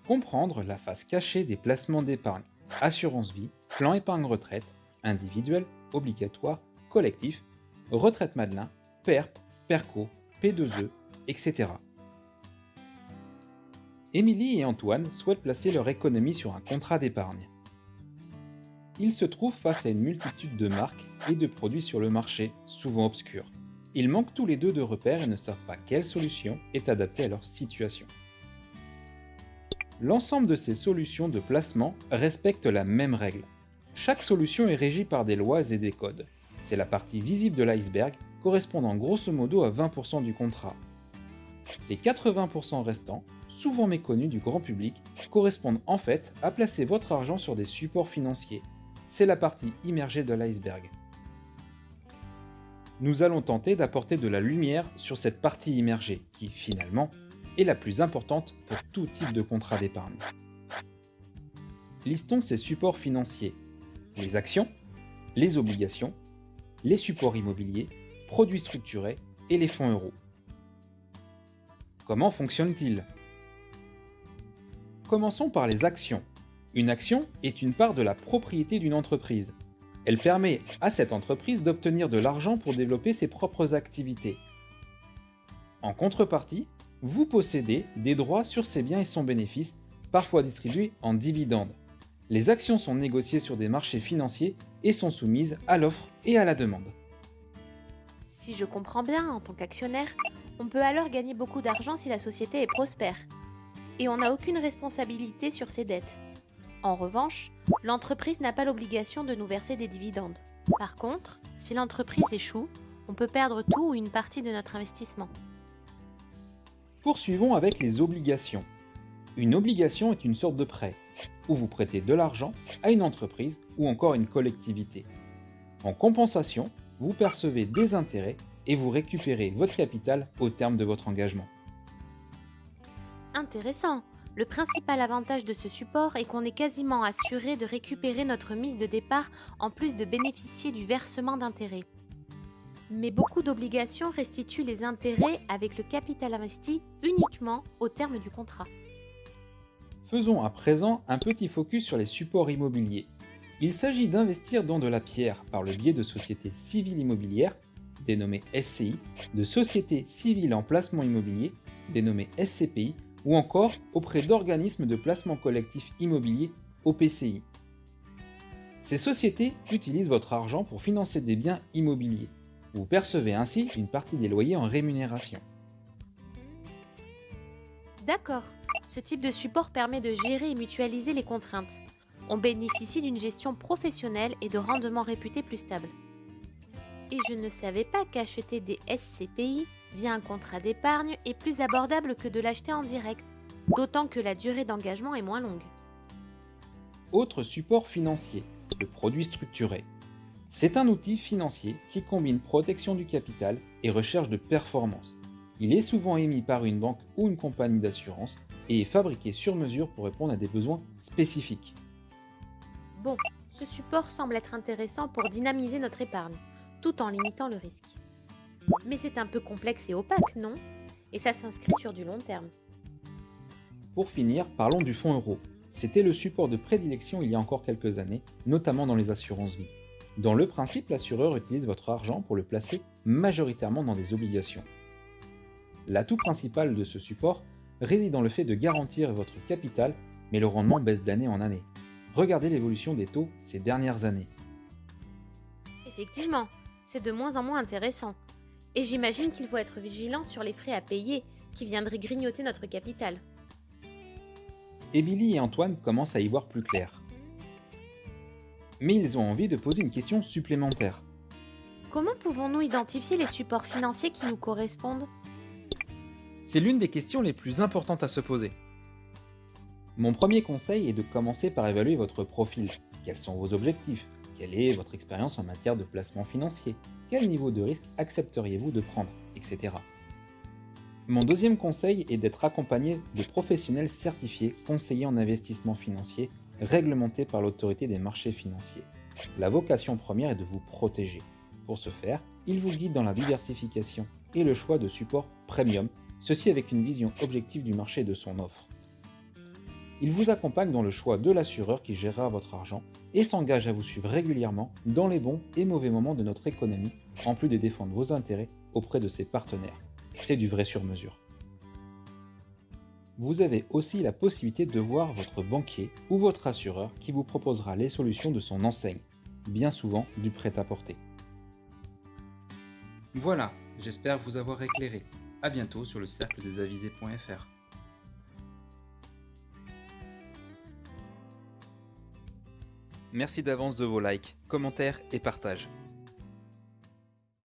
Comprendre la face cachée des placements d'épargne, assurance vie, plan épargne retraite, individuel, obligatoire, collectif, retraite Madelin, PERP, PERCO, P2E, etc. Émilie et Antoine souhaitent placer leur économie sur un contrat d'épargne. Ils se trouvent face à une multitude de marques et de produits sur le marché, souvent obscurs. Ils manquent tous les deux de repères et ne savent pas quelle solution est adaptée à leur situation. L'ensemble de ces solutions de placement respecte la même règle. Chaque solution est régie par des lois et des codes. C'est la partie visible de l'iceberg, correspondant grosso modo à 20% du contrat. Les 80% restants, souvent méconnus du grand public, correspondent en fait à placer votre argent sur des supports financiers. C'est la partie immergée de l'iceberg. Nous allons tenter d'apporter de la lumière sur cette partie immergée, qui, finalement, est la plus importante pour tout type de contrat d'épargne. Listons ces supports financiers. Les actions, les obligations, les supports immobiliers, produits structurés et les fonds euros. Comment fonctionnent-ils? Commençons par les actions. Une action est une part de la propriété d'une entreprise. Elle permet à cette entreprise d'obtenir de l'argent pour développer ses propres activités. En contrepartie, vous possédez des droits sur ses biens et son bénéfice, parfois distribués en dividendes. Les actions sont négociées sur des marchés financiers et sont soumises à l'offre et à la demande. Si je comprends bien, en tant qu'actionnaire, on peut alors gagner beaucoup d'argent si la société est prospère. Et on n'a aucune responsabilité sur ses dettes. En revanche, l'entreprise n'a pas l'obligation de nous verser des dividendes. Par contre, si l'entreprise échoue, on peut perdre tout ou une partie de notre investissement. Poursuivons avec les obligations. Une obligation est une sorte de prêt, où vous prêtez de l'argent à une entreprise ou encore une collectivité. En compensation, vous percevez des intérêts et vous récupérez votre capital au terme de votre engagement. Intéressant. Le principal avantage de ce support est qu'on est quasiment assuré de récupérer notre mise de départ en plus de bénéficier du versement d'intérêts. Mais beaucoup d'obligations restituent les intérêts avec le capital investi uniquement au terme du contrat. Faisons à présent un petit focus sur les supports immobiliers. Il s'agit d'investir dans de la pierre par le biais de sociétés civiles immobilières, dénommées SCI, de sociétés civiles en placement immobilier, dénommées SCPI, ou encore auprès d'organismes de placement collectif immobilier, OPCI. Ces sociétés utilisent votre argent pour financer des biens immobiliers. Vous percevez ainsi une partie des loyers en rémunération. D'accord. Ce type de support permet de gérer et mutualiser les contraintes. On bénéficie d'une gestion professionnelle et de rendements réputés plus stables. Et je ne savais pas qu'acheter des SCPI via un contrat d'épargne est plus abordable que de l'acheter en direct, d'autant que la durée d'engagement est moins longue. Autre support financier, le produit structuré. C'est un outil financier qui combine protection du capital et recherche de performance. Il est souvent émis par une banque ou une compagnie d'assurance et est fabriqué sur mesure pour répondre à des besoins spécifiques. Bon, ce support semble être intéressant pour dynamiser notre épargne, tout en limitant le risque. Mais c'est un peu complexe et opaque, non? Et ça s'inscrit sur du long terme. Pour finir, parlons du fonds euro. C'était le support de prédilection il y a encore quelques années, notamment dans les assurances vie. Dans le principe, l'assureur utilise votre argent pour le placer majoritairement dans des obligations. L'atout principal de ce support réside dans le fait de garantir votre capital, mais le rendement baisse d'année en année. Regardez l'évolution des taux ces dernières années. Effectivement, c'est de moins en moins intéressant. Et j'imagine qu'il faut être vigilant sur les frais à payer qui viendraient grignoter notre capital. Émilie et Antoine commencent à y voir plus clair. Mais ils ont envie de poser une question supplémentaire. Comment pouvons-nous identifier les supports financiers qui nous correspondent? C'est l'une des questions les plus importantes à se poser. Mon premier conseil est de commencer par évaluer votre profil. Quels sont vos objectifs? Quelle est votre expérience en matière de placement financier? Quel niveau de risque accepteriez-vous de prendre? Etc. Mon deuxième conseil est d'être accompagné de professionnels certifiés, conseillers en investissement financier, réglementés par l'autorité des marchés financiers. La vocation première est de vous protéger. Pour ce faire, ils vous guident dans la diversification et le choix de supports premium, ceci avec une vision objective du marché et de son offre. Il vous accompagne dans le choix de l'assureur qui gérera votre argent et s'engage à vous suivre régulièrement dans les bons et mauvais moments de notre économie, en plus de défendre vos intérêts auprès de ses partenaires. C'est du vrai sur-mesure. Vous avez aussi la possibilité de voir votre banquier ou votre assureur qui vous proposera les solutions de son enseigne, bien souvent du prêt-à-porter. Voilà, j'espère vous avoir éclairé. À bientôt sur le cercledesAvisés.fr. Merci d'avance de vos likes, commentaires et partages.